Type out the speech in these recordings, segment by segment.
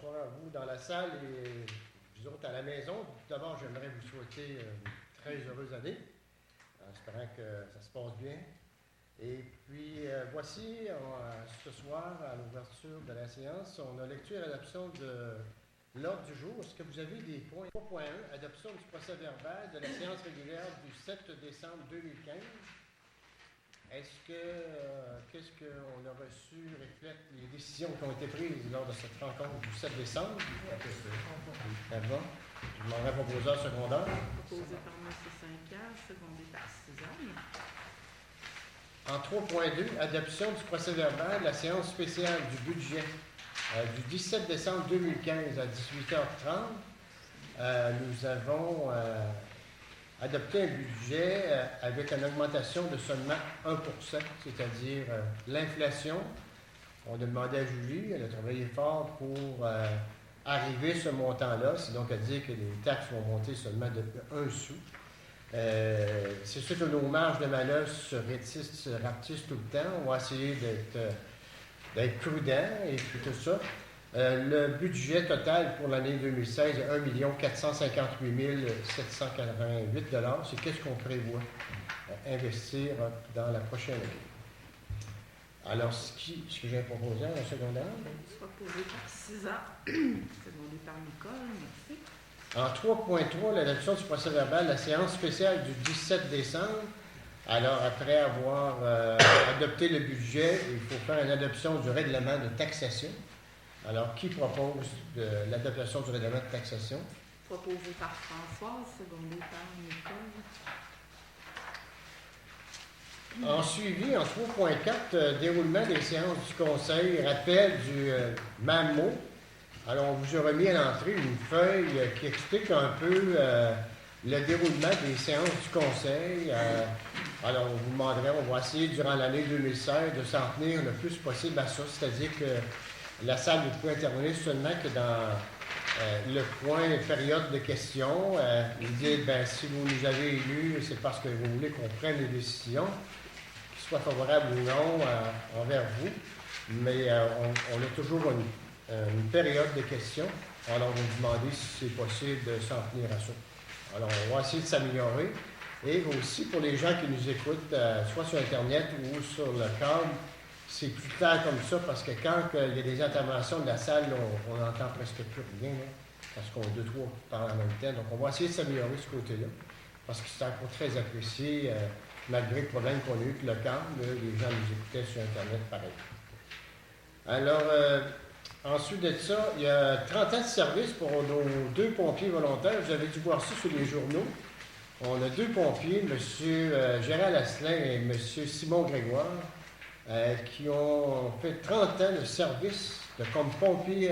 bonsoir à vous dans la salle et vous autres à la maison. Tout d'abord, j'aimerais vous souhaiter une très heureuse année, en espérant que ça se passe bien. Et puis, voici, ce soir, à l'ouverture de la séance, on a lecture et adoption de l'ordre du jour. Est-ce que vous avez des points? 3.1, adoption du procès-verbal de la séance régulière du 7 décembre 2015. Est-ce que qu'est-ce qu'on a reçu reflète les décisions qui ont été prises lors de cette rencontre du 7 décembre? Ça va. Je demanderai proposeur secondaire. Proposé par M. Saint-Pierre, secondé par Suzanne. En 3.2, adoption du procès-verbal de la séance spéciale du budget du 17 décembre 2015 à 18h30. Nous avons adopté un budget avec une augmentation de seulement 1%, c'est-à-dire l'inflation. On a demandé à Julie, elle a travaillé fort pour arriver à ce montant-là, c'est donc à dire que les taxes vont monter seulement de 1 sou. C'est sûr que nos marges de manœuvre se rapetissent tout le temps. On va essayer d'être prudent et puis tout ça. Le budget total pour l'année 2016 est 1 458 788 $. C'est qu'est-ce qu'on prévoit investir dans la prochaine année. Alors, ce que j'ai proposé en secondaire? Soit posé par Suzanne, secondé par Nicole, merci. En 3.3, l'adoption du procès-verbal de la séance spéciale du 17 décembre. Alors, après avoir adopté le budget, il faut faire une adoption du règlement de taxation. Alors, qui propose l'adoption du règlement de taxation? Proposé par Françoise, secondé par Nicole. En suivi, en 3.4, déroulement des séances du Conseil, rappel du même mot. Alors, on vous a remis à l'entrée une feuille qui explique un peu le déroulement des séances du Conseil. Alors, on vous demanderait, on va essayer durant l'année 2016 de s'en tenir le plus possible à ça, c'est-à-dire que la salle ne peut intervenir seulement que dans le point période de questions. Il dit, si vous nous avez élus, c'est parce que vous voulez qu'on prenne des décisions, qui soient favorables ou non envers vous. Mais on a toujours une période de questions. Alors, on va vous demander si c'est possible de s'en tenir à ça. Alors, on va essayer de s'améliorer. Et aussi, pour les gens qui nous écoutent, soit sur Internet ou sur le câble, c'est plus clair comme ça, parce que quand il y a des interventions de la salle, on n'entend presque plus rien, là, parce qu'on a 2-3 qui parlent en même temps. Donc, on va essayer de s'améliorer de ce côté-là, parce que c'est encore très apprécié, malgré le problème qu'on a eu avec le câble. Les gens nous écoutaient sur Internet pareil. Alors, ensuite de ça, il y a 30 ans de service pour nos 2 pompiers volontaires. Vous avez dû voir ça sur les journaux. On a 2 pompiers, M. Gérald Asselin et M. Simon Grégoire, qui ont fait 30 ans de service comme pompiers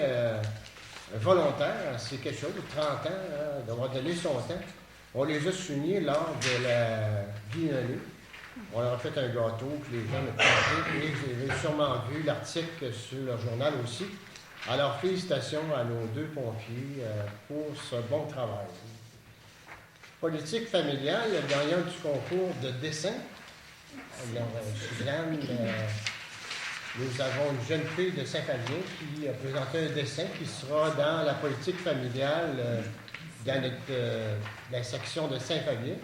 volontaires. C'est quelque chose de 30 ans, d'avoir donné son temps. On les a soulignés lors de la biennale. On leur a fait un gâteau, puis les gens l'ont présenté, et vous avez sûrement vu l'article sur leur journal aussi. Alors, félicitations à nos 2 pompiers pour ce bon travail. Politique familiale, le gagnant du concours de dessin. Alors, Suzanne, nous avons une jeune fille de Saint-Fabien qui a présenté un dessin qui sera dans la politique familiale dans la section de Saint-Fabien.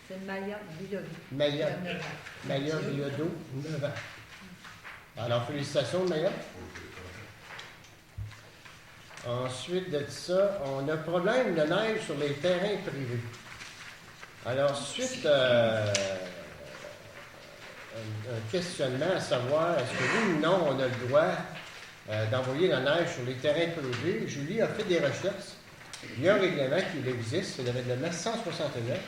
C'est Maya Bilodeau. Maya Bilodeau, 9 ans. Alors, félicitations, Maya. Ensuite de ça, on a un problème de neige sur les terrains privés. Alors, suite un questionnement à savoir est-ce que oui ou non on a le droit d'envoyer la neige sur les terrains privés, Julie a fait des recherches. Il y a un règlement qui existe, c'est le règlement 169,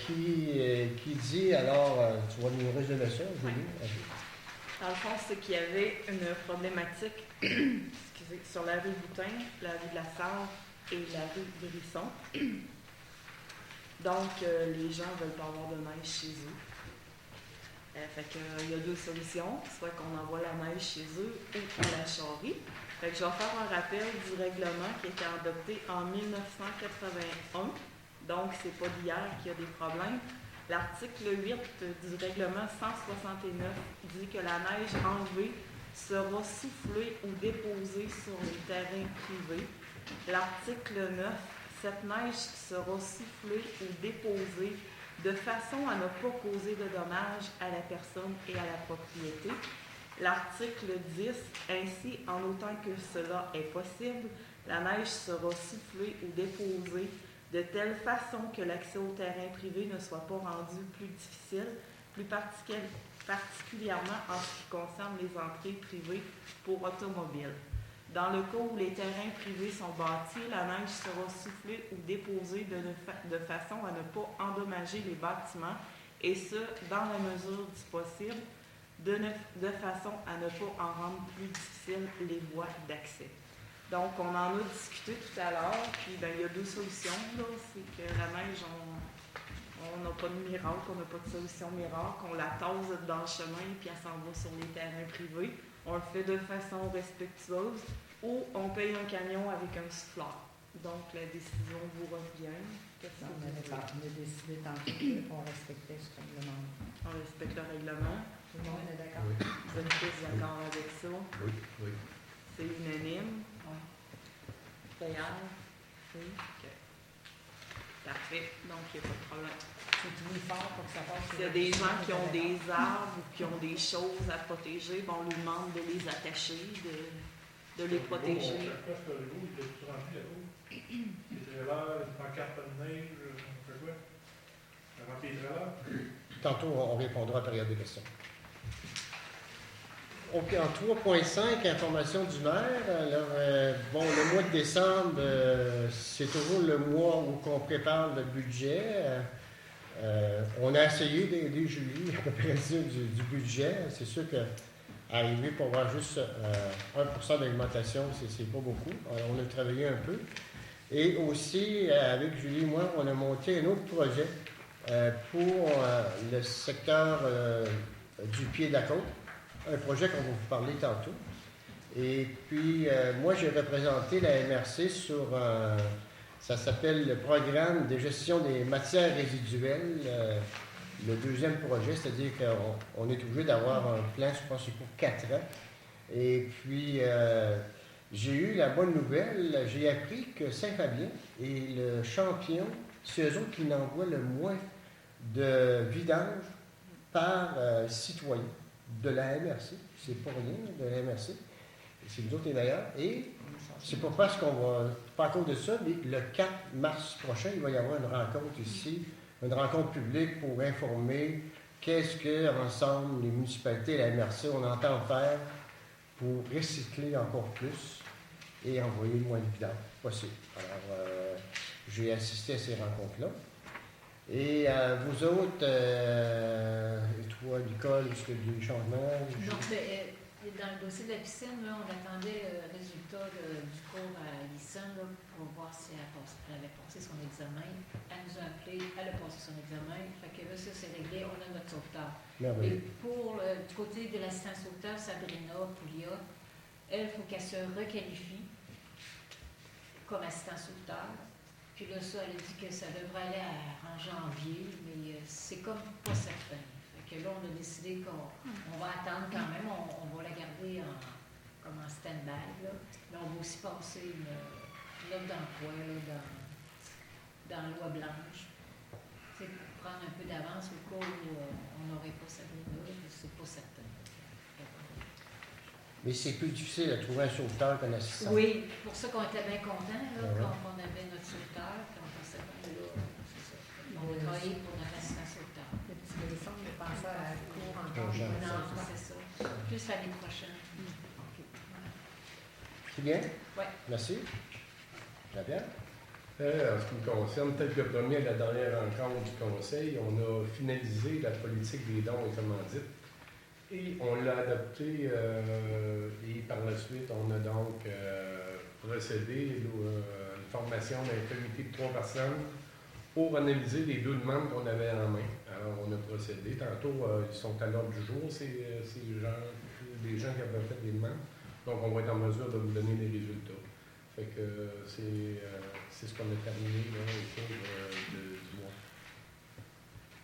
qui dit, alors, tu vas nous résumer ça, Julie? Dans le fond, c'est qu'il y avait une problématique sur la rue Boutin, la rue de la Sarre et la rue Brisson. Donc, les gens ne veulent pas avoir de neige chez eux. Fait que, il y a 2 solutions, soit qu'on envoie la neige chez eux ou qu'on la charrie. Fait que je vais faire un rappel du règlement qui a été adopté en 1981. Donc, c'est pas d'hier qu'il y a des problèmes. L'article 8 du règlement 169 dit que la neige enlevée sera soufflée ou déposée sur les terrains privés. L'article 9, cette neige sera soufflée ou déposée de façon à ne pas causer de dommages à la personne et à la propriété. L'article 10, ainsi, en autant que cela est possible, la neige sera soufflée ou déposée de telle façon que l'accès au terrain privé ne soit pas rendu plus difficile, plus particulièrement en ce qui concerne les entrées privées pour automobiles. Dans le cas où les terrains privés sont bâtis, la neige sera soufflée ou déposée de façon à ne pas endommager les bâtiments, et ce, dans la mesure du possible, de façon à ne pas en rendre plus difficiles les voies d'accès. Donc, on en a discuté tout à l'heure, puis il y a deux solutions. C'est que la neige, on n'a pas de miracle, on n'a pas de solution miracle, on la tasse dans le chemin, puis elle s'en va sur les terrains privés. On le fait de façon respectueuse, ou on paye un camion avec un souffleur. Donc, la décision vous revient. Qu'est-ce que On vous avait voulez? on a décidé tantôt qu'on respectait ce règlement. On respecte le règlement. Tout le monde est d'accord? Oui, Vous êtes tous d'accord avec ça? oui, oui. C'est unanime. Oui. Payable? Oui. OK. Parfait. Donc, il n'y a pas de problème. C'est tout fort pour que ça passe. S'il y a des gens qui ont des arbres ou qui ont des choses à protéger, on lui demande de les attacher, de les protéger. On fait quoi, ce Rigaud? Il est tout rempli là-haut? Les trailers, une pancarte de neige, on fait quoi? On remplit les trailers? Tantôt, on répondra à la période des questions. OK, en 3.5, information du maire. Alors, le mois de décembre, c'est toujours le mois où on prépare le budget. On a essayé d'aider Julie à préparer du budget. C'est sûr qu'arriver pour avoir juste 1% d'augmentation, c'est pas beaucoup. Alors, on a travaillé un peu. Et aussi, avec Julie et moi, on a monté un autre projet pour le secteur du pied de la côte. Un projet qu'on va vous parler tantôt. Et puis, moi, j'ai représenté la MRC sur ça s'appelle le programme de gestion des matières résiduelles, le deuxième projet, c'est-à-dire qu'on est obligé d'avoir un plan, je pense, pour 4 ans. Et puis, j'ai eu la bonne nouvelle, j'ai appris que Saint-Fabien est le champion, c'est eux autres qui n'envoient le moins de vidange par citoyen de la MRC. C'est pas rien, de la MRC. C'est nous autres les meilleurs. Et c'est pas parce qu'on va, pas à cause de ça, mais le 4 mars prochain, il va y avoir une rencontre ici, une rencontre publique pour informer qu'est-ce que, ensemble, les municipalités, la MRC, on entend faire pour recycler encore plus et envoyer le moins de vidange possible. Alors, j'ai assisté à ces rencontres-là. Et vous autres, et toi, Nicole, est-ce qu'il y a des changements? Non, mais dans le dossier de la piscine, là, on attendait le résultat du cours à Lison pour voir si elle avait passé son examen. Elle nous a appelé, elle a passé son examen. Fait que là, ça, c'est réglé, on a notre sauveteur. Et pour du côté de l'assistant sauveteur, Sabrina Poulia, elle, il faut qu'elle se requalifie comme assistant sauveteur. Puis là, ça, elle a dit que ça devrait aller en janvier, mais c'est comme pas certain. Fait que là, on a décidé qu'on va attendre quand même, on va la garder comme en stand-by. Là, on va aussi passer une offre d'emploi là, dans la loi blanche. C'est pour prendre un peu d'avance au cas où on n'aurait pas Sabrina, c'est pas certain. Mais c'est plus difficile de trouver un sauveteur qu'un assistant. Oui, pour ça qu'on était bien contents, Ouais. qu'on avait notre sauveteur, puis on pensait que là, c'est ça. On a travaillé pour notre assistant sauveteur. Le petit décembre, je pensais à la cour encore. Urgent. Non, c'est ça. Plus l'année prochaine. C'est bien? Oui. Merci. Jean-Pierre? En ce qui me concerne, peut-être le premier à la dernière rencontre du Conseil, on a finalisé la politique des dons et commandites. Et on l'a adopté et par la suite, on a donc procédé à une formation d'un comité de 3 personnes pour analyser les 2 demandes qu'on avait en main. Alors, on a procédé. Tantôt, ils sont à l'ordre du jour, ces gens, les gens qui avaient fait des demandes. Donc, on va être en mesure de vous donner les résultats. Fait que c'est ce qu'on a terminé là, au cours du mois.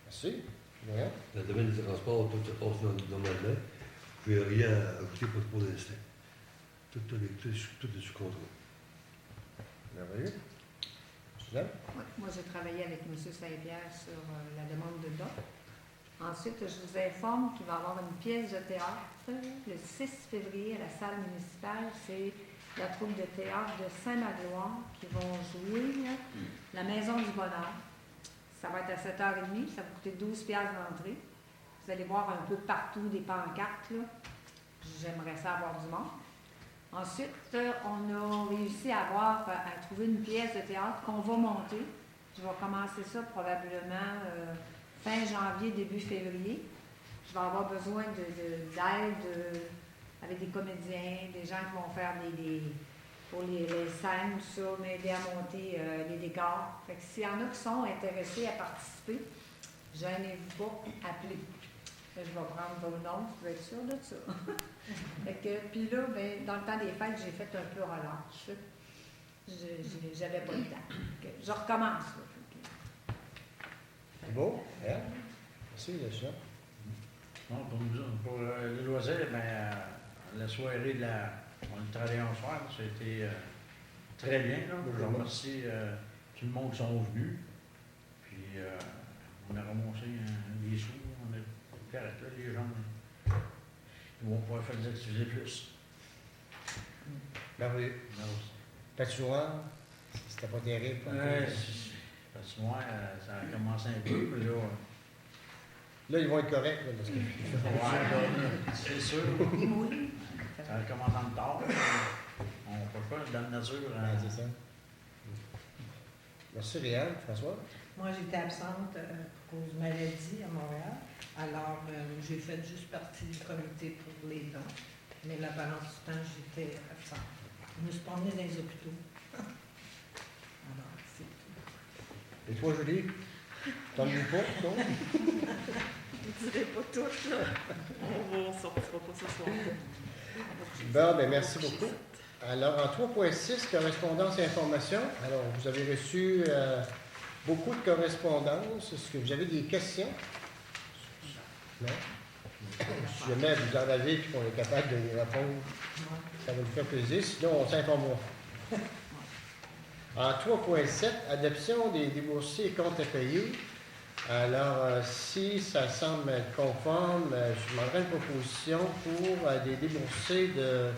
Merci. Bien. Le domaine du transport, tout se passe normalement. pouvez rien ajouter pour l'instant. Tout est sous contrôle. Merveilleux. Suzanne? Ouais, moi, j'ai travaillé avec M. Saint-Pierre sur la demande de dons. Ensuite, je vous informe qu'il va y avoir une pièce de théâtre le 6 février à la salle municipale. C'est la troupe de théâtre de Saint-Magloire qui vont jouer La Maison du Bonheur. Ça va être à 7h30, ça va coûter 12$ d'entrée. Vous allez voir un peu partout des pancartes, là. J'aimerais ça avoir du monde. Ensuite, on a réussi à trouver une pièce de théâtre qu'on va monter. Je vais commencer ça probablement fin janvier, début février. Je vais avoir besoin d'aide avec des comédiens, des gens qui vont faire pour les scènes, tout ça, m'aider à monter les décors. Fait que s'il y en a qui sont intéressés à participer, gênez-vous pas, appelez. Je vais prendre vos noms, vous pouvez être sûr de ça. Puis là, ben, dans le temps des fêtes, j'ai fait un peu relâche. J'avais pas le temps. Je recommence. Là. C'est beau? Hein? Merci, Lucia. Bon, pour le loisir, la soirée on a travaillé en soir, ça a été très bien. Là. Je remercie tout le monde qui sont venus. Puis on a ramassé des sous, on a correct, là, les gens ils vont pouvoir faire des activités plus. Merveilleux. Patinoire, c'était pas terrible. Patinoire, ça a commencé un peu, mais là. Là, ils vont être corrects, là, parce que. C'est sûr. Ça a commencé en tard. On ne peut pas dans la nature. C'est ça. Merci, Réal. François? Moi, j'étais absente pour cause de maladie à Montréal. Alors, j'ai fait juste partie du comité pour les dons. Mais la balance du temps, j'étais absente. Je me suis promenée dans les hôpitaux. Alors, c'est tout. Et toi, Julie? T'en es pas, toi? Je ne dirai pas toutes, là. On ne sortira pas ce soir. Bon, bien, merci beaucoup. Alors, en 3.6, correspondance et information. Alors, vous avez reçu beaucoup de correspondances. Est-ce que vous avez des questions? Non? Si jamais vous en avez et qu'on est capable de y répondre, ça va nous faire plaisir. Sinon, on s'informera. En 3.7, adoption des déboursés et comptes à payer. Alors, si ça semble être conforme, je demanderai une proposition pour des déboursés de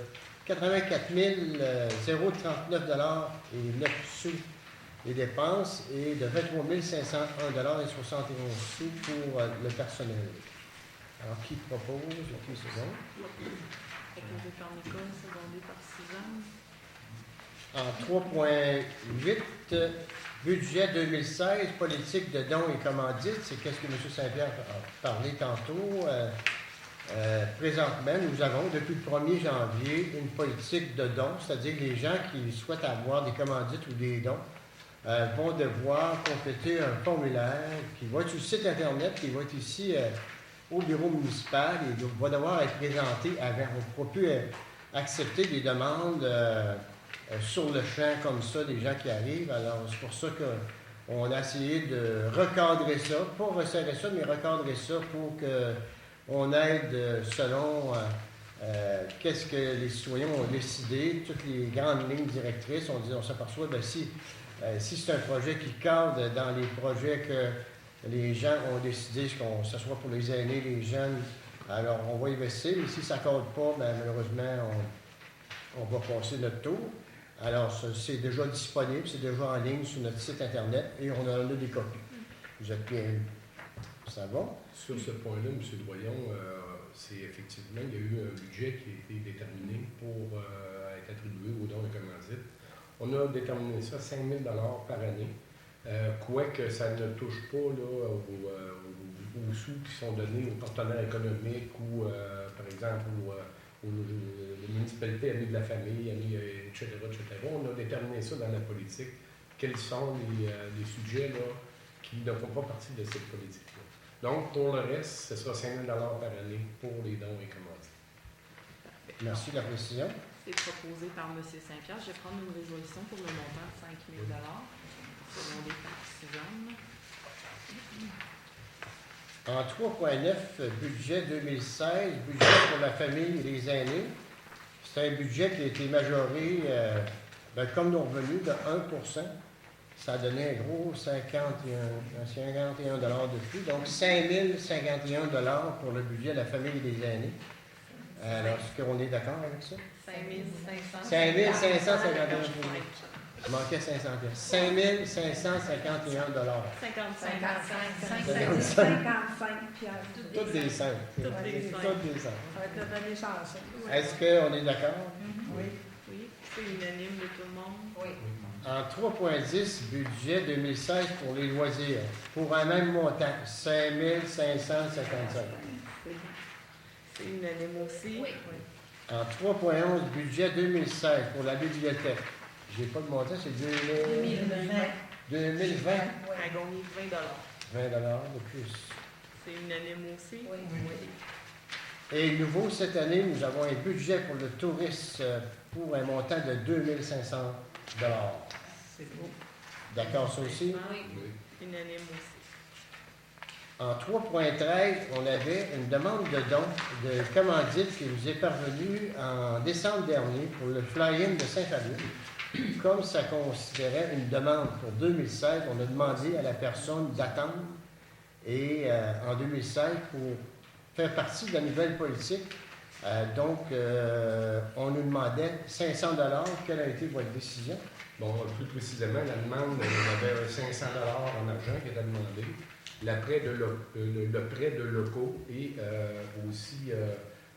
84 039 et 9 sous les dépenses et de 23 501 et 71 sous pour le personnel. Alors, qui propose? Qui c'est bon? Proposé par Nicole, secondé par Suzanne. En 3.8, budget 2016, politique de dons et commandites, c'est qu'est-ce que M. Saint-Pierre a parlé tantôt. Présentement, nous avons depuis le 1er janvier une politique de dons, c'est-à-dire que les gens qui souhaitent avoir des commandites ou des dons vont devoir compléter un formulaire qui va être sur le site Internet, qui va être ici au bureau municipal et va devoir être présenté avant. On ne pourra plus accepter des demandes sur le champ comme ça, des gens qui arrivent. Alors, c'est pour ça qu'on a essayé de recadrer ça, pas resserrer ça, mais recadrer ça pour qu'on aide selon qu'est-ce que les citoyens ont décidé, toutes les grandes lignes directrices. On s'aperçoit, si c'est un projet qui cadre dans les projets que les gens ont décidé, que ce soit pour les aînés, les jeunes, alors on va investir, mais si ça ne cadre pas, malheureusement, on va passer notre tour. Alors, c'est déjà disponible, c'est déjà en ligne sur notre site Internet et on en a des copies. Vous êtes bien eu. Ça va? Sur ce point-là, M. Doyon, c'est effectivement, il y a eu un budget qui a été déterminé pour être attribué aux dons de commandites. On a déterminé ça à 5 000 par année, quoique ça ne touche pas là, aux sous qui sont donnés aux partenaires économiques ou, par exemple, aux municipalités amies de la famille, etc., etc. On a déterminé ça dans la politique. Quels sont les sujets là, qui ne font pas partie de cette politique-là. Donc, pour le reste, ce sera 5 000 par année pour les dons et commandites. Merci de la précision. C'est proposé par M. Saint-Pierre. Je vais prendre une résolution pour le montant de 5 000 secondé par Suzanne. En 3.9, budget 2016, budget pour la famille et les aînés. C'est un budget qui a été majoré, comme nos revenus, de 1%. Ça a donné un gros 51 de plus. Donc, 5 051 pour le budget de la famille et des aînés. Alors, est-ce qu'on est d'accord avec ça? 5 551 Il manquait 500 pièces. 5 551 55. 55 piastres. Toutes des 5. Toutes des cinq. Ça va être notre année chanceux. Est-ce qu'on est d'accord? Oui. Oui, c'est unanime de tout le monde. Oui. En 3.10, budget 2016 pour les loisirs, pour un même montant, 5 555. C'est unanime aussi. Oui. En 3.11, budget 2016 pour la bibliothèque. J'ai pas de montant, c'est 2020. À gagner 20 20 de plus. C'est unanime aussi. Oui. Et nouveau, cette année, nous avons un budget pour le tourisme pour un montant de 2500 $. C'est beau. D'accord, ça aussi? Oui. Unanime aussi. En 3.13, on avait une demande de don de commandite qui nous est parvenue en décembre dernier pour le fly-in de Saint-Fabien. Comme ça considérait une demande pour 2016, on a demandé à la personne d'attendre et en 2016 pour faire partie de la nouvelle politique. On nous demandait 500 $. Quelle a été votre décision? Bon, plus précisément, la demande, on avait 500 $ en argent qui était demandé. Le prêt de locaux et aussi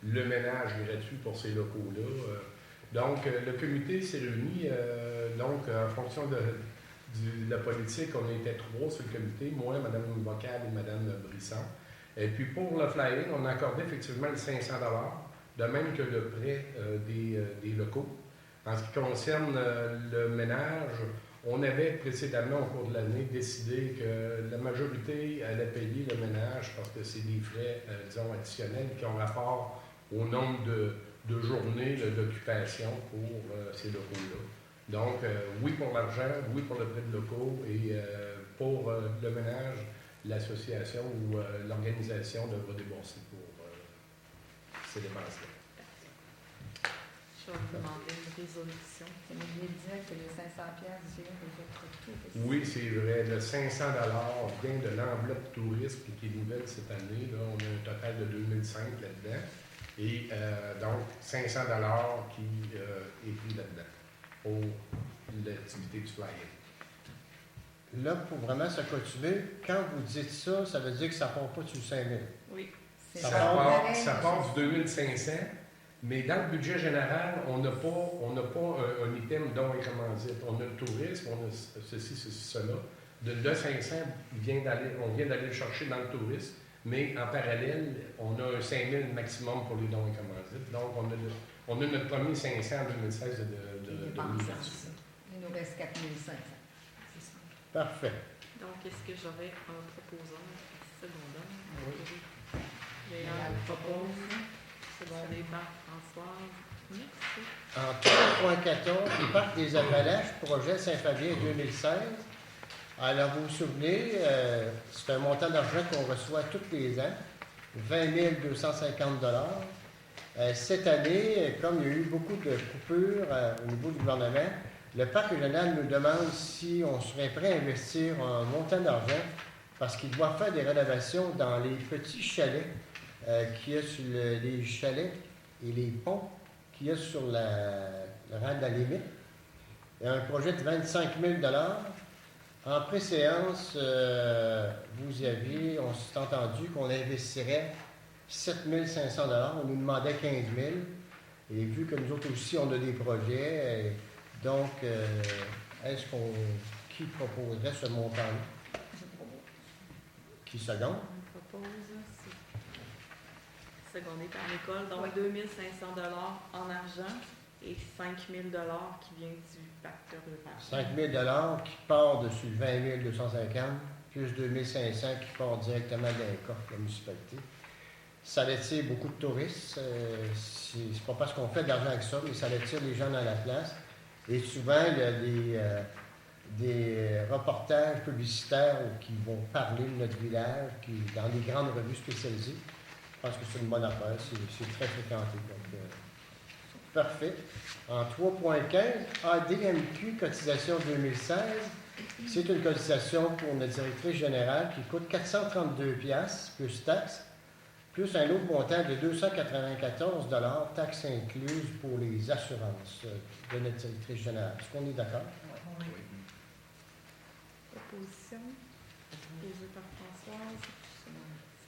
le ménage gratuit pour ces locaux-là. Donc, le comité s'est réuni, en fonction de la politique, on était 3 sur le comité, moi, Mme Vocal et Mme Brisson. Et puis, pour le fly-in, on a accordé effectivement les 500 $, de même que le prêt des locaux. En ce qui concerne le ménage, on avait précédemment, au cours de l'année, décidé que la majorité allait payer le ménage parce que c'est des frais, additionnels qui ont rapport au nombre de journées d'occupation pour ces locaux-là. Donc, oui pour l'argent, oui pour le prêt de locaux et pour le ménage, l'association ou l'organisation devra débourser pour ces dépenses-là. Je vais vous demander une résolution. C'est oublié de dire que les 500 piastres, c'est les autres tout. Oui, c'est vrai. Le 500 $ vient de l'enveloppe tourisme qui est nouvelle cette année. Là, on a un total de 2005 là-dedans. Et donc, 500 $ qui est pris là-dedans pour l'activité du fly-in. Là, pour vraiment se continuer, quand vous dites ça, ça veut dire que ça ne part pas sur 5 000. Oui. C'est Ça ça. part du 2500, mais dans le budget général, on n'a pas un item dont et commandite. On a le tourisme, on a ceci, cela. De 500, on vient d'aller le chercher dans le tourisme, mais en parallèle, on a un 5 000 maximum pour les dons et commandites. Donc, on a notre premier 500 en 2016 de Il nous reste 4 500. Parfait. Donc, est-ce que j'aurais un proposant secondaire? Oui. Léa propose. Secondé par Françoise. Merci. En 3.14, le Parc des Appalaches, projet Saint-Fabien 2016. Alors, vous vous souvenez, c'est un montant d'argent qu'on reçoit tous les ans, 20 250 $. Cette année, comme il y a eu beaucoup de coupures au niveau du gouvernement, le Parc régional nous demande si on serait prêt à investir un montant d'argent parce qu'il doit faire des rénovations dans les petits chalets qu'il y a sur les chalets et les ponts qu'il y a sur le rang de la limite. Il y a un projet de 25 000 $. En préséance, on s'est entendu qu'on investirait 7 500 $. On nous demandait 15 000 $. Et vu que nous autres aussi, on a des projets, qui proposerait ce montant-là? Qui seconde? On propose. C'est secondé par l'école. Donc, 2 500 $ en argent et 5 000 $ qui vient du pacte rural. 5 000 $ qui part dessus 20 250, plus 2 500 qui part directement dans les coffres de la municipalité. Ça attire beaucoup de touristes. C'est pas parce qu'on fait de l'argent avec ça, mais ça attire les gens dans la place. Et souvent, il y a des reportages publicitaires qui vont parler de notre village, dans les grandes revues spécialisées. Je pense que c'est une bonne affaire, c'est très fréquenté. Donc, parfait. En 3.15, ADMQ, cotisation 2016. C'est une cotisation pour notre directrice générale qui coûte 432 $ plus taxes, plus un autre montant de 294 $ taxes incluses pour les assurances de notre directrice générale. Est-ce qu'on est d'accord? Proposition posée par Françoise.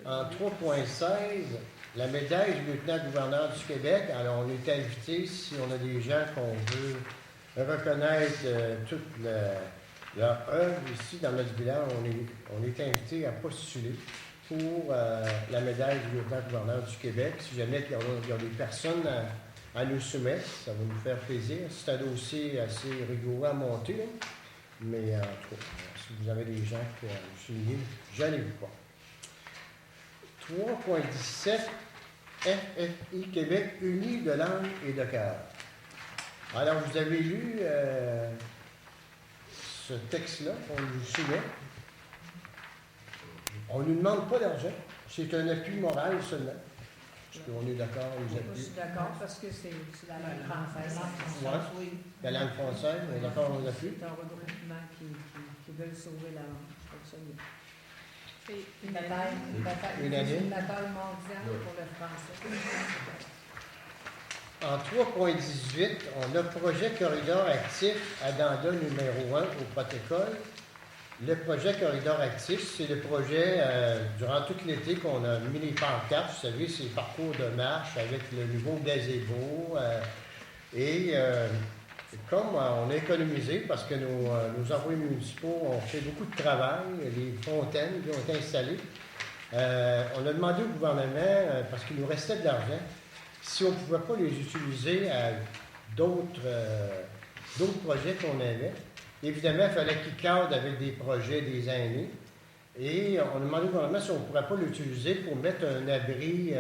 En 3.16, la médaille du lieutenant-gouverneur du Québec. Alors, on est invité, si on a des gens qu'on veut reconnaître toute leur œuvre ici dans notre village, on est invité à postuler pour la médaille du lieutenant-gouverneur du Québec. Si jamais il y a des personnes à nous soumettre, ça va nous faire plaisir. C'est un dossier assez rigoureux à monter, là. Mais en tout cas, si vous avez des gens qui nous soulignent, gênez-vous pas. 3.17, FFI Québec, unis de langue et de cœur. Alors, vous avez lu ce texte-là qu'on nous soumet. On ne nous demande pas d'argent. C'est un appui moral seulement. Est-ce qu'on est d'accord aux Je appuis? suis d'accord parce que c'est la langue française. Ouais. La langue française, on est d'accord aux appuis? C'est un regroupement qui veulent sauver la langue. Je trouve ça bien. C'est Une bataille Unanime. mondiale pour le français. En 3.18, on a projet corridor actif addenda numéro 1 au protocole. Le projet corridor actif, c'est le projet durant tout l'été qu'on a mis les pancartes. Vous savez, c'est le parcours de marche avec le nouveau gazebo. Comme on a économisé parce que nos employés municipaux ont fait beaucoup de travail, les fontaines qui ont été installées, on a demandé au gouvernement, parce qu'il nous restait de l'argent, si on ne pouvait pas les utiliser à d'autres projets qu'on avait. Évidemment, il fallait qu'ils cadrent avec des projets des aînés. Et on a demandé au gouvernement si on ne pourrait pas l'utiliser pour mettre un abri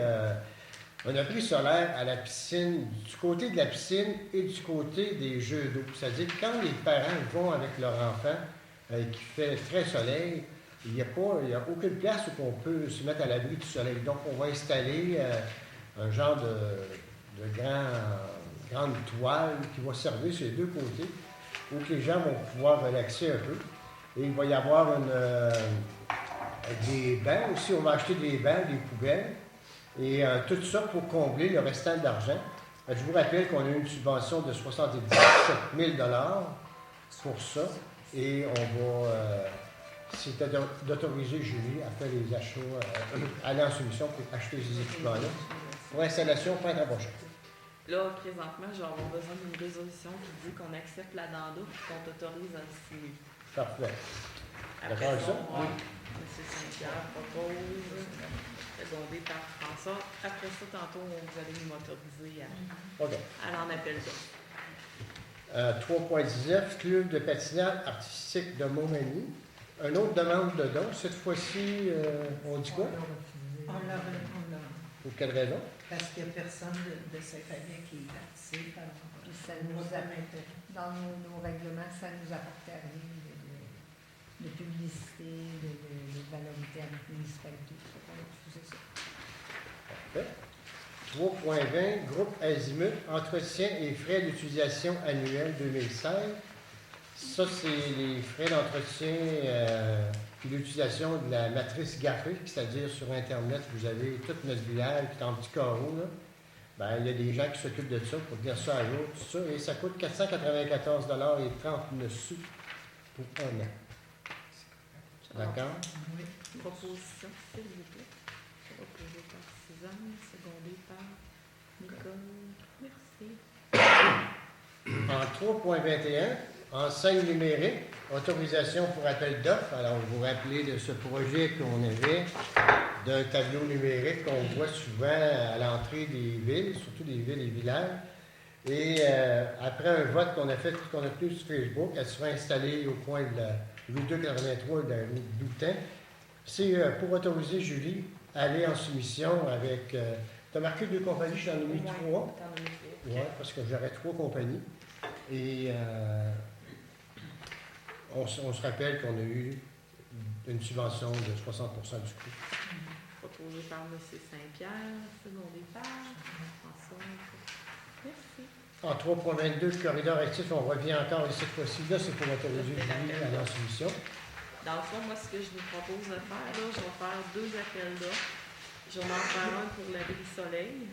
solaire à la piscine, du côté de la piscine et du côté des jeux d'eau. C'est-à-dire que quand les parents vont avec leur enfant, qui fait très soleil, il n'y a aucune place où on peut se mettre à l'abri du soleil. Donc, on va installer un genre de grande toile qui va servir sur les deux côtés, où que les gens vont pouvoir relaxer un peu. Et il va y avoir des bancs aussi. On va acheter des bancs, des poubelles. Et tout ça pour combler le restant d'argent. Je vous rappelle qu'on a eu une subvention de 77 000 $ pour ça. Et on va, c'était d'autoriser Julie à faire les achats, aller en soumission pour acheter ces équipements-là. Pour installation, printemps prochain. Là, présentement, je vais avoir besoin d'une résolution qui dit qu'on accepte l'addenda et qu'on t'autorise à le signer. Parfait. Après D'accord avec ça? Oui. M. Saint-Pierre propose, secondé par François. Après ça, tantôt, vous allez nous m'autoriser à l'en appel d'offres. 3.19, club de patinage artistique de Montmagny. Une autre demande de don. Cette fois-ci, on dit quoi? On l'a. Pour quelle raison? Parce qu'il n'y a personne de Saint-Fabien qui participe. Puis ça dans nos règlements, ça ne nous apporte à rien de publicité, de valorité à notre municipalité. On a refusé ça. Parfait. 3.20, groupe Azimut, entretien et frais d'utilisation annuels 2016. Ça, c'est les frais d'entretien puis l'utilisation de la matrice graphique, c'est-à-dire sur Internet, vous avez tout notre village, puis en petit carreau, là. Ben, il y a des gens qui s'occupent de ça pour dire ça à jour, tout ça, et ça coûte 494 $ et 39 sous pour un an. D'accord? Oui. Proposition, s'il vous plaît. Proposée par Suzanne, secondée par Nicole. Merci. En 3.21, enseigne numérique, autorisation pour appel d'offres. Alors, vous vous rappelez de ce projet qu'on avait d'un tableau numérique qu'on voit souvent à l'entrée des villes, surtout des villes et villages. Et après un vote qu'on a tenu sur Facebook, elle sera installée au coin de la rue 283 de la rue Doutin. C'est pour autoriser Julie à aller en soumission avec... tu as marqué 2 compagnies, je t'en ai mis 3. Oui, parce que j'aurais 3 compagnies. Et on se rappelle qu'on a eu une subvention de 60% du coût. Proposé par M. Saint-Pierre, secondé par François. Merci. En 3.22, corridor actif, on revient encore, et cette fois-ci, là, c'est pour autoriser Julie à la soumission. Dans le fond, moi, ce que je vous propose de faire, là, je vais faire 2 appels d'offres. Je vais en faire un pour l'abri soleil,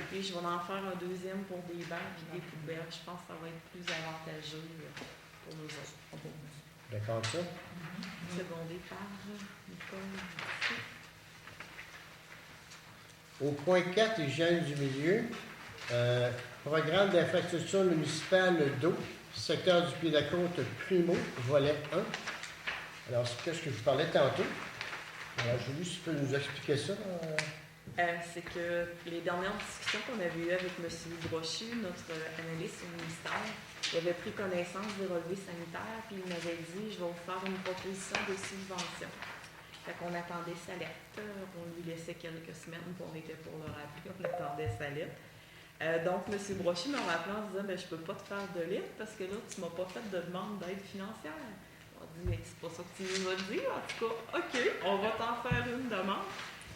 puis je vais en faire un deuxième pour des bacs et des poubelles. Je pense que ça va être plus avantageux pour nous autres. D'accord, ça? Secondé par Nicole. Au point 4, hygiène du milieu, programme d'infrastructure municipale d'eau, secteur du Pied-de-la-Côte Primo, volet 1. Alors, c'est ce que je vous parlais tantôt. Alors, Julie, si tu peux nous expliquer ça? C'est que les dernières discussions qu'on avait eues avec M. Brochu, notre analyste au ministère, il avait pris connaissance des relevés sanitaires, puis il m'avait dit « Je vais vous faire une proposition de subvention ». Fait qu'on attendait sa lettre. On lui laissait quelques semaines, puis on était pour le rappeler, on attendait sa lettre. Donc, M. Brochu m'a rappelé en disant « Je ne peux pas te faire de lettre parce que là, tu ne m'as pas fait de demande d'aide financière. » On dit « Mais c'est pas ça que tu nous as dit. En tout cas, OK, on va t'en faire une demande. »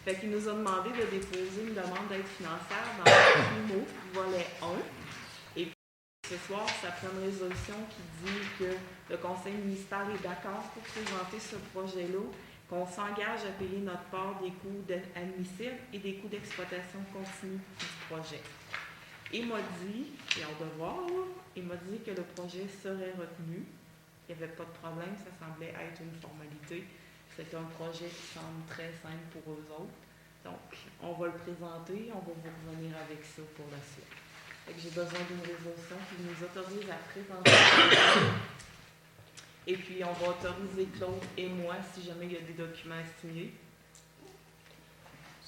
Fait qu'il nous a demandé de déposer une demande d'aide financière dans le Primo, volet 1. Et puis, ce soir, ça prend une résolution qui dit que le conseil municipal est d'accord pour présenter ce projet-là, qu'on s'engage à payer notre part des coûts admissibles et des coûts d'exploitation continue du projet. Il m'a dit, j'ai hâte de voir, là, il m'a dit que le projet serait retenu. Il n'y avait pas de problème, ça semblait être une formalité. C'est un projet qui semble très simple pour eux autres. Donc, on va le présenter, on va vous revenir avec ça pour la suite. Fait que j'ai besoin d'une résolution qui nous autorise à présenter le projet. Et puis, on va autoriser Claude et moi, si jamais il y a des documents à signer.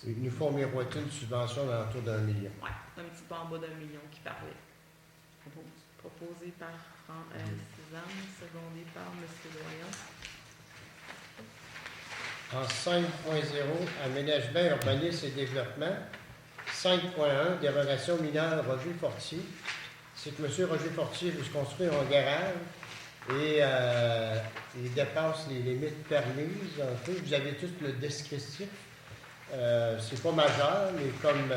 Il nous faut miroiter une subvention d'entour d'1 million. Oui, un petit peu en bas d'1 million qui parlait. Proposé par Suzanne, secondé par M. Doyon. En 5.0, aménagement, urbanisme et développement. 5.1, dérogation mineure Roger Fortier. C'est que M. Roger Fortier veut se construire un garage et il dépasse les limites permises. Un peu. Vous avez tout le descriptif. C'est pas majeur, mais comme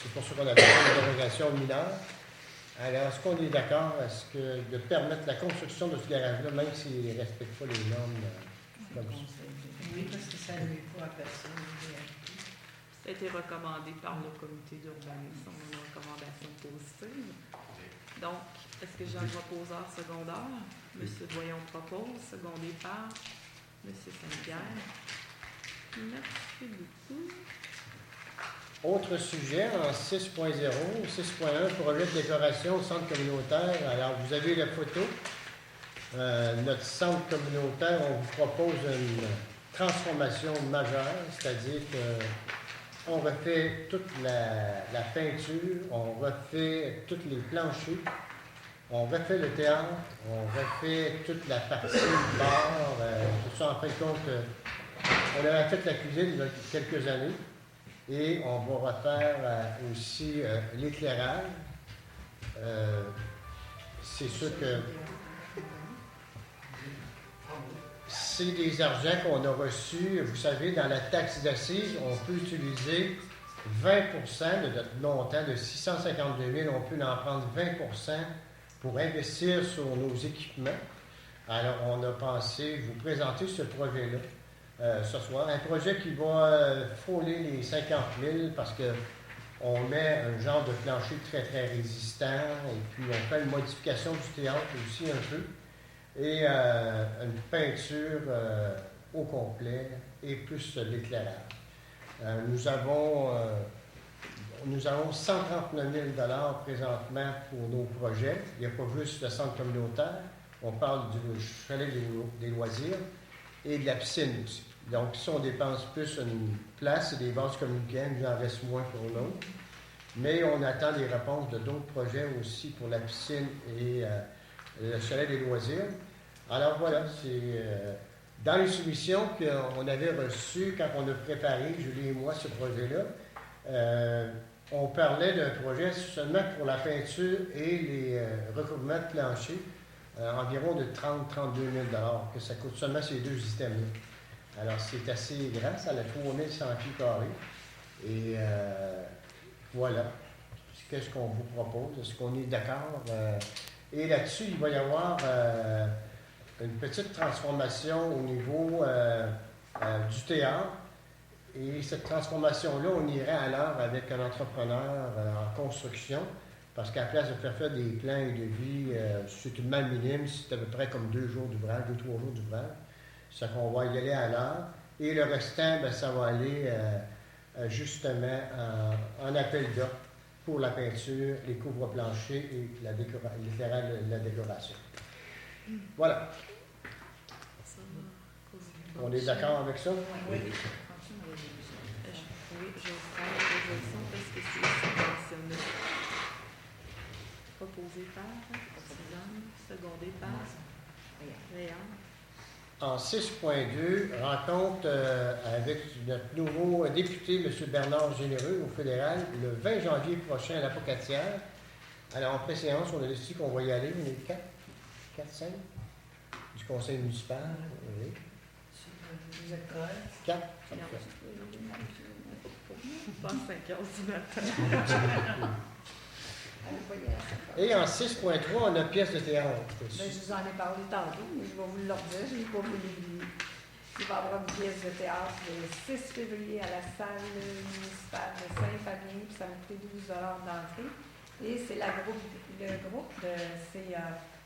c'est pour ça qu'on appelle une dérogation mineure. Alors, est-ce qu'on est d'accord de permettre la construction de ce garage-là, même s'il ne respecte pas les normes comme ça? Oui, parce que ça ne nuit pas à personne. Ça a été recommandé par le comité d'urbanisme, une recommandation positive. Donc, est-ce que j'ai un proposeur secondaire? M. Doyon propose, secondé par M. Saint-Pierre. Merci beaucoup. Autre sujet, en 6.0, 6.1, projet de décoration au centre communautaire. Alors, vous avez la photo. Notre centre communautaire, on vous propose une transformation majeure, c'est-à-dire qu'on refait toute la peinture, on refait tous les planchers, on refait le théâtre, on refait toute la partie bar, tout ça en fin de compte. On avait fait la cuisine il y a quelques années et on va refaire aussi l'éclairage. C'est sûr que c'est des argents qu'on a reçus. Vous savez, dans la taxe d'assises, on peut utiliser 20 de notre montant de 652 000. On peut en prendre 20 pour investir sur nos équipements. Alors, on a pensé vous présenter ce projet-là ce soir. Un projet qui va frôler les 50 000 parce qu'on met un genre de plancher très, très résistant et puis on fait une modification du théâtre aussi un peu. Et une peinture au complet et plus l'éclairage. Nous avons 139 000 $ présentement pour nos projets. Il n'y a pas juste le centre communautaire. On parle du chalet des loisirs et de la piscine aussi. Donc, si on dépense plus une place et des vases communicants, il en reste moins pour l'autre. Mais on attend des réponses de d'autres projets aussi pour la piscine et le chalet des loisirs. Alors voilà, c'est dans les soumissions qu'on avait reçues quand on a préparé, Julie et moi, ce projet-là, on parlait d'un projet seulement pour la peinture et les recouvrements de plancher. environ de 30-32 000 que ça coûte seulement ces deux systèmes-là. Alors, c'est assez grand, ça a 3100 pieds carrés. Et voilà. Qu'est-ce qu'on vous propose? Est-ce qu'on est d'accord? Et là-dessus, il va y avoir une petite transformation au niveau du théâtre. Et cette transformation-là, on irait alors avec un entrepreneur en construction, parce qu'à la place de faire des plans et de vie, c'est tout de même minime, c'est à peu près comme 2 jours d'ouvrage, 2-3 jours d'ouvrage. C'est qu'on va y aller à l'heure. Et le restant, bien, ça va aller justement en appel d'offres pour la peinture, les couvre-planchers et la décoration. Voilà. On est d'accord avec ça? Oui, je vais faire la résolution parce que c'est subventionné. Proposé par Suzanne, secondé par Réal. En 6.2, rencontre avec notre nouveau député, M. Bernard Généreux, au fédéral, le 20 janvier prochain à la Pocatière. Alors, en préséance, on a décidé qu'on va y aller. On est 4-5 du conseil municipal. Oui. Vous êtes correct? 4. Pas 5 heures du matin. Et en 6.3, on a pièce de théâtre. Ben, je vous en ai parlé tantôt, mais je vais vous le redire, je n'ai pas voulu l'oublier. Il va y avoir une pièce de théâtre le 6 février à la salle municipale de Saint-Fabien, puis ça va coûter 12 $ d'entrée. Et c'est le groupe de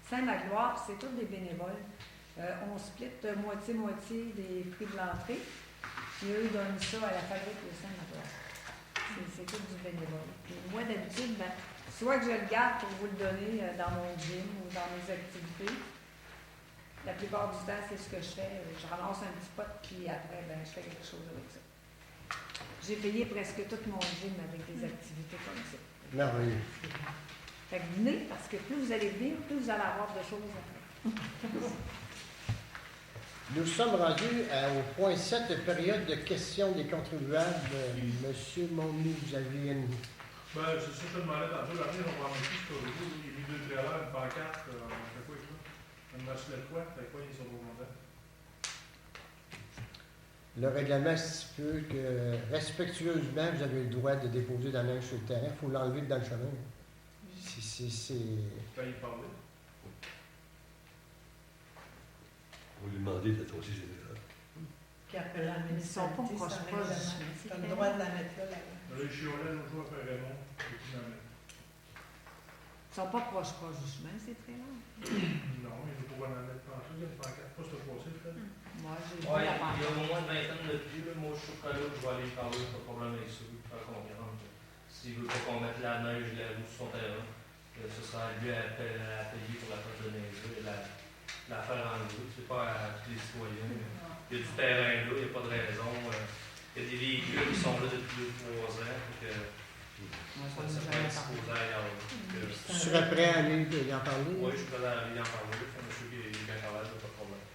Saint-Magloire, c'est tous des bénévoles. On split moitié-moitié des prix de l'entrée. Et eux donnent ça à la fabrique de Saint-Magloire. C'est tout du bénévole. Et moi, d'habitude, ben, soit que je le garde pour vous le donner dans mon gym ou dans mes activités. La plupart du temps, c'est ce que je fais. Je ramasse un petit pot, puis après, ben, je fais quelque chose avec ça. J'ai payé presque tout mon gym avec des activités comme ça. Merveilleux. Fait que venez, parce que plus vous allez venir, plus vous allez avoir de choses à faire. Nous sommes rendus au point 7, période de questions des contribuables. Monsieur Monmou, vous aviez une... Ben, c'est ça que je te demandais tantôt. La on va en mettre plus sur le bout. Il y a eu 2 trailers, une pancarte. On fait quoi avec ça? Une machine de quoi? Fait quoi, ils sont au montant? Le règlement stipule que, respectueusement, vous avez le droit de déposer dans neige sur le terrain. Il faut l'enlever dans le chemin. C'est... Quand il parlait. Vous lui demandez de aussi ses erreurs. Qui appelle la Ils sont pas municipalité, proches ça pas du règlement. chemin. Tu as le droit de la mettre là. Là, je suis au lait l'autre jour après Raymond. Et puis, dans le- Ils ne sont pas proches du chemin, c'est très long. Non, il faut pouvoir en mettre partout. Il y a une pancarte. Pas ce passé, peut-être. Moi, j'ai Ouais, vu la il y a pancarte. au moins une vingtaine de plus. Là. Moi, je suis pas là, je vais aller parler, pas de problème avec ça, lui, faire confiance. S'il veut pas qu'on mette la neige et la roue sur son terrain, ce sera lui à payer pour la place de neige et la faire enlever. C'est pas à tous les citoyens. Il y a du terrain là, il n'y a pas de raison. Il y a des véhicules qui sont là depuis 2-3 ans. Moi, Ça ça peut nous être a supposé ailleurs. Tu serais prêt à aller y en parler? Oui, je suis prêt à aller en parler. C'est un monsieur qui est bien capable, pas de problème.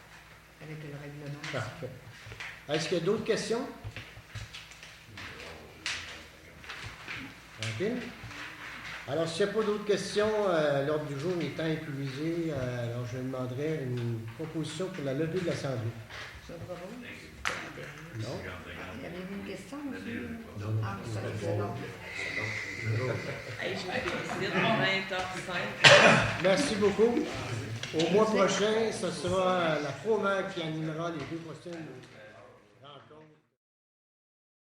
Avec le règlement. Parfait. Est-ce qu'il y a d'autres questions? OK. Alors, s'il n'y a pas d'autres questions, l'ordre du jour étant épuisé, alors je demanderai une proposition pour la levée de l'Assemblée. Je propose. Non? Avez-vous une question, monsieur? Non, Ah, ça, c'est bon. Hey, je vous félicite, 20h05. Merci beaucoup. Au mois prochain, ce sera la Fromère qui animera les 2 prochaines